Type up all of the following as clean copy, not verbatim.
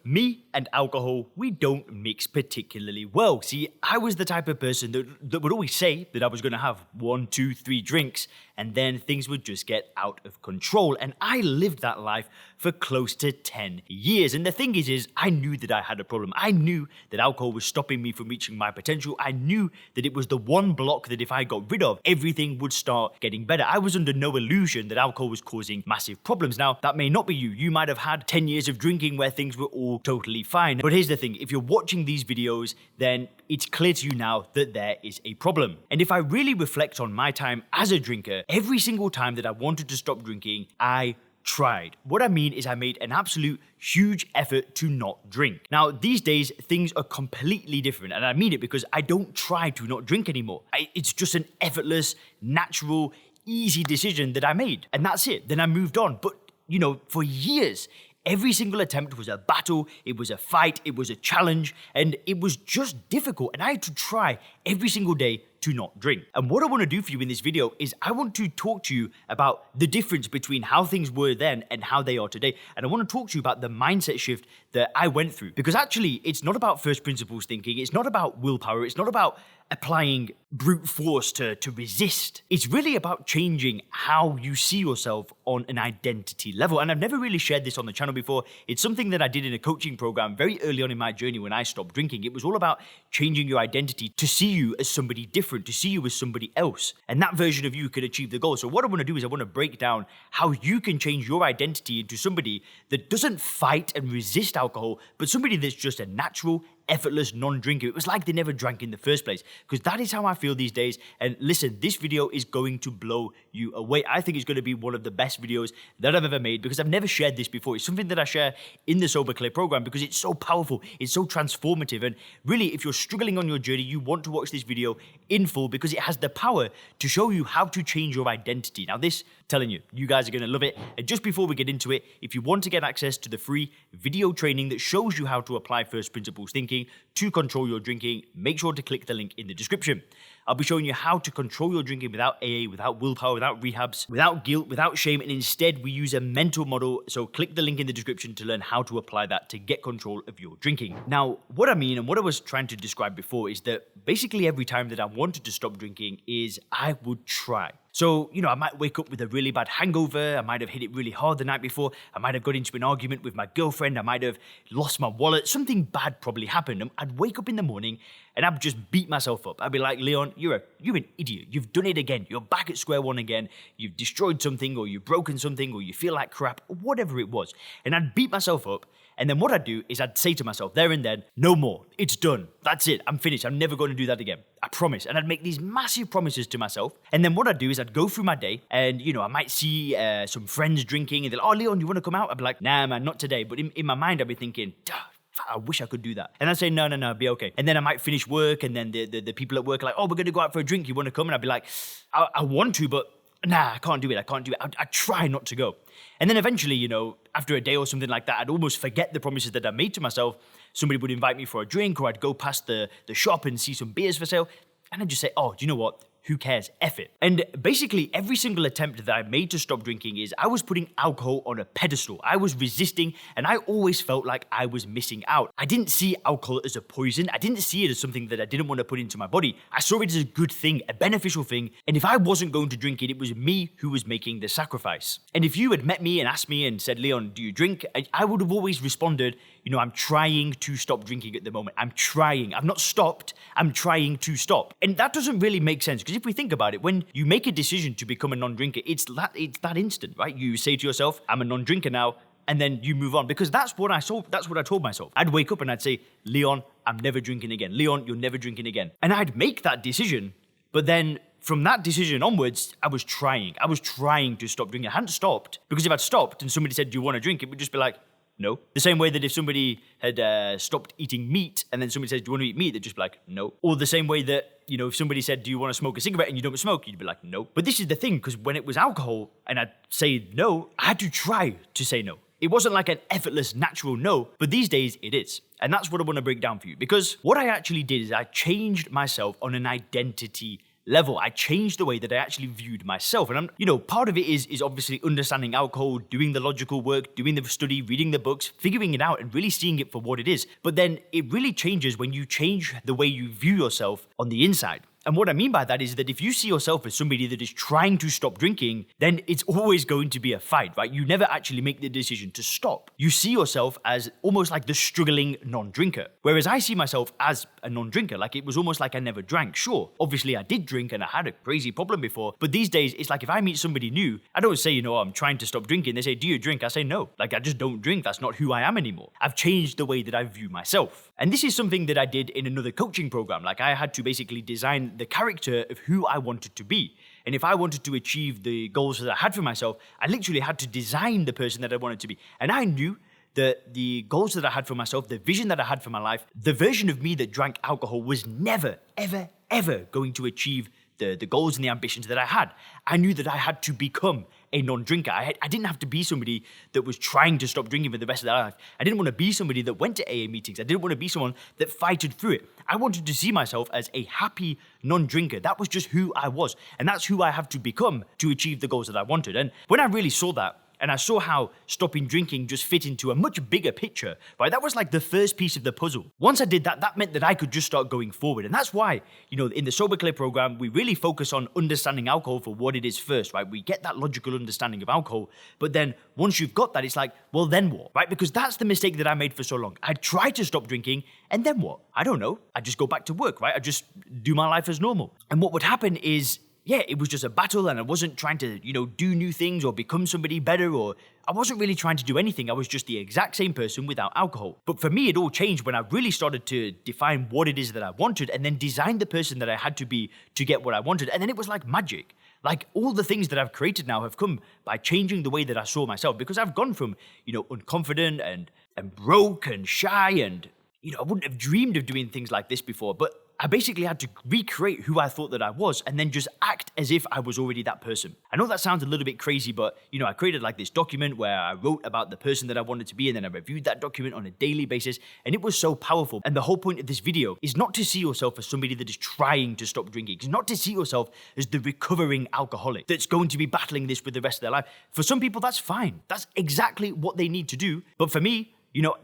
me and alcohol, we don't mix particularly well. See, I was the type of person that would always say that I was going to have 1, 2, 3 drinks, and then things would just get out of control. And I lived that life for close to 10 years. And the thing is I knew that I had a problem. I knew that alcohol was stopping me from reaching my potential. I knew that it was the one block that if I got rid of, everything would start getting better. I was under no illusion that alcohol was causing massive problems. Now, that may not be you. You might have had 10 years of drinking where things were all totally fine. But here's the thing, if you're watching these videos, then it's clear to you now that there is a problem. And if I really reflect on my time as a drinker, every single time that I wanted to stop drinking, I tried. What I mean is I made an absolute huge effort to not drink. Now, these days, things are completely different. And I mean it because I don't try to not drink anymore. It's just an effortless, natural, easy decision that I made. And that's it. Then I moved on. But, for years, every single attempt was a battle, it was a fight, it was a challenge, and it was just difficult. And I had to try every single day to not drink. And what I want to do for you in this video is I want to talk to you about the difference between how things were then and how they are today. And I want to talk to you about the mindset shift that I went through. Because actually, it's not about first principles thinking, it's not about willpower, it's not about applying brute force to resist. It's really about changing how you see yourself on an identity level. And I've never really shared this on the channel before. It's something that I did in a coaching program very early on in my journey when I stopped drinking. It was all about changing your identity to see you as somebody different, to see you as somebody else. And that version of you could achieve the goal. So what I want to do is I want to break down how you can change your identity into somebody that doesn't fight and resist alcohol, but somebody that's just a natural, effortless non-drinker. It was like they never drank in the first place, because that is how I feel these days. And listen, this video is going to blow you away. I think it's going to be one of the best videos that I've ever made, because I've never shared this before. It's something that I share in the Sober Clear program because it's so powerful, it's so transformative. And really, if you're struggling on your journey, you want to watch this video in full because it has the power to show you how to change your identity. Now this, telling you, you guys are going to love it. And just before we get into it, if you want to get access to the free video training that shows you how to apply first principles thinking to control your drinking, make sure to click the link in the description. I'll be showing you how to control your drinking without AA, without willpower, without rehabs, without guilt, without shame, and instead we use a mental model. So click the link in the description to learn how to apply that to get control of your drinking. Now, what I mean and what I was trying to describe before is that basically every time that I wanted to stop drinking is I would try. So, I might wake up with a really bad hangover, I might have hit it really hard the night before, I might have got into an argument with my girlfriend, I might have lost my wallet, something bad probably happened. And I'd wake up in the morning and I'd just beat myself up. I'd be like, Leon, you're an idiot. You've done it again. You're back at square one again. You've destroyed something, or you've broken something, or you feel like crap, or whatever it was. And I'd beat myself up. And then what I'd do is I'd say to myself there and then, no more, it's done, that's it, I'm finished, I'm never going to do that again, I promise. And I'd make these massive promises to myself. And then what I'd do is I'd go through my day and, I might see some friends drinking and they're like, oh, Leon, you want to come out? I'd be like, nah, man, not today. But in my mind, I'd be thinking, I wish I could do that. And I'd say, no, it'll be okay. And then I might finish work and then the people at work are like, oh, we're going to go out for a drink, you want to come? And I'd be like, I want to, but nah, I can't do it. I try not to go. And then eventually, after a day or something like that, I'd almost forget the promises that I made to myself. Somebody would invite me for a drink, or I'd go past the shop and see some beers for sale. And I'd just say, oh, do you know what? Who cares? F it. And basically every single attempt that I made to stop drinking is I was putting alcohol on a pedestal. I was resisting, and I always felt like I was missing out. I didn't see alcohol as a poison. I didn't see it as something that I didn't want to put into my body. I saw it as a good thing, a beneficial thing. And if I wasn't going to drink it, it was me who was making the sacrifice. And if you had met me and asked me and said, Leon, do you drink? I would have always responded, I'm trying to stop drinking at the moment. I'm trying. I've not stopped. I'm trying to stop. And that doesn't really make sense, because if we think about it, when you make a decision to become a non-drinker, it's that instant, right? You say to yourself, I'm a non-drinker now, and then you move on, because that's what I saw. That's what I told myself. I'd wake up and I'd say, Leon, I'm never drinking again. Leon, you're never drinking again. And I'd make that decision, but then from that decision onwards, I was trying to stop drinking. I hadn't stopped, because if I'd stopped and somebody said, do you want to drink? It would just be like, no. The same way that if somebody had stopped eating meat and then somebody says, do you want to eat meat? They'd just be like, no. Or the same way that, if somebody said, do you want to smoke a cigarette, and you don't smoke, you'd be like, no. But this is the thing, because when it was alcohol and I'd say no, I had to try to say no. It wasn't like an effortless, natural no, but these days it is. And that's what I want to break down for you, because what I actually did is I changed myself on an identity level. I changed the way that I actually viewed myself. And part of it is obviously understanding alcohol, doing the logical work, doing the study, reading the books, figuring it out and really seeing it for what it is. But then it really changes when you change the way you view yourself on the inside. And what I mean by that is that if you see yourself as somebody that is trying to stop drinking, then it's always going to be a fight, right? You never actually make the decision to stop. You see yourself as almost like the struggling non-drinker. Whereas I see myself as a non-drinker, like it was almost like I never drank. Sure, obviously I did drink and I had a crazy problem before, but these days it's like if I meet somebody new, I don't say, I'm trying to stop drinking. They say, do you drink? I say, no. Like I just don't drink. That's not who I am anymore. I've changed the way that I view myself. And this is something that I did in another coaching program. Like I had to basically design the character of who I wanted to be. And if I wanted to achieve the goals that I had for myself, I literally had to design the person that I wanted to be. And I knew that the goals that I had for myself, the vision that I had for my life, the version of me that drank alcohol was never, ever, ever going to achieve the goals and the ambitions that I had. I knew that I had to become a non-drinker. I didn't have to be somebody that was trying to stop drinking for the rest of their life. I didn't want to be somebody that went to AA meetings. I didn't want to be someone that fighted through it. I wanted to see myself as a happy non-drinker. That was just who I was. And that's who I have to become to achieve the goals that I wanted. And when I really saw that, and I saw how stopping drinking just fit into a much bigger picture, right? That was like the first piece of the puzzle. Once I did that, that meant that I could just start going forward. And that's why, in the Sober Clear program, we really focus on understanding alcohol for what it is first, right? We get that logical understanding of alcohol, but then once you've got that, it's like, well, then what, right? Because that's the mistake that I made for so long. I tried to stop drinking, and then what? I don't know. I just go back to work, right? I just do my life as normal. And what would happen is, it was just a battle and I wasn't trying to, do new things or become somebody better, or I wasn't really trying to do anything. I was just the exact same person without alcohol. But for me, it all changed when I really started to define what it is that I wanted and then design the person that I had to be to get what I wanted. And then it was like magic. Like all the things that I've created now have come by changing the way that I saw myself, because I've gone from, unconfident and broke and shy and, I wouldn't have dreamed of doing things like this before, but I basically had to recreate who I thought that I was and then just act as if I was already that person. I know that sounds a little bit crazy, but, I created like this document where I wrote about the person that I wanted to be, and then I reviewed that document on a daily basis, and it was so powerful. And the whole point of this video is not to see yourself as somebody that is trying to stop drinking. It's not to see yourself as the recovering alcoholic that's going to be battling this with the rest of their life. For some people, that's fine. That's exactly what they need to do. But for me,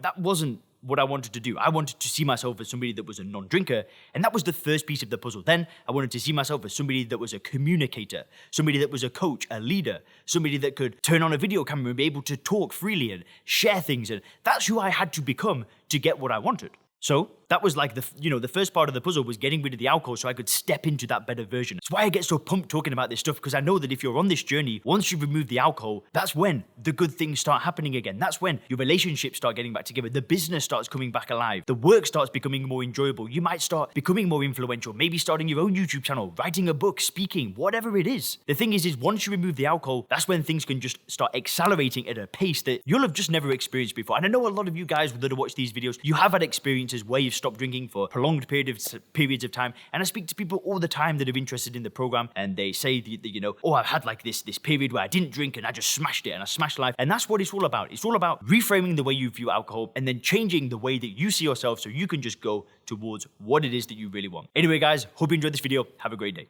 that wasn't what I wanted to do. I wanted to see myself as somebody that was a non-drinker, and that was the first piece of the puzzle. Then I wanted to see myself as somebody that was a communicator, somebody that was a coach, a leader, somebody that could turn on a video camera and be able to talk freely and share things, and that's who I had to become to get what I wanted. So that was like the first part of the puzzle was getting rid of the alcohol so I could step into that better version. It's why I get so pumped talking about this stuff, because I know that if you're on this journey, once you remove the alcohol, that's when the good things start happening again. That's when your relationships start getting back together. The business starts coming back alive. The work starts becoming more enjoyable. You might start becoming more influential, maybe starting your own YouTube channel, writing a book, speaking, whatever it is. The thing is once you remove the alcohol, that's when things can just start accelerating at a pace that you'll have just never experienced before. And I know a lot of you guys that watch these videos, you have had experiences where you've stopped drinking for prolonged periods of time. And I speak to people all the time that are interested in the program, and they say that, I've had like this period where I didn't drink and I just smashed it and I smashed life. And that's what it's all about. It's all about reframing the way you view alcohol and then changing the way that you see yourself so you can just go towards what it is that you really want. Anyway, guys, hope you enjoyed this video. Have a great day.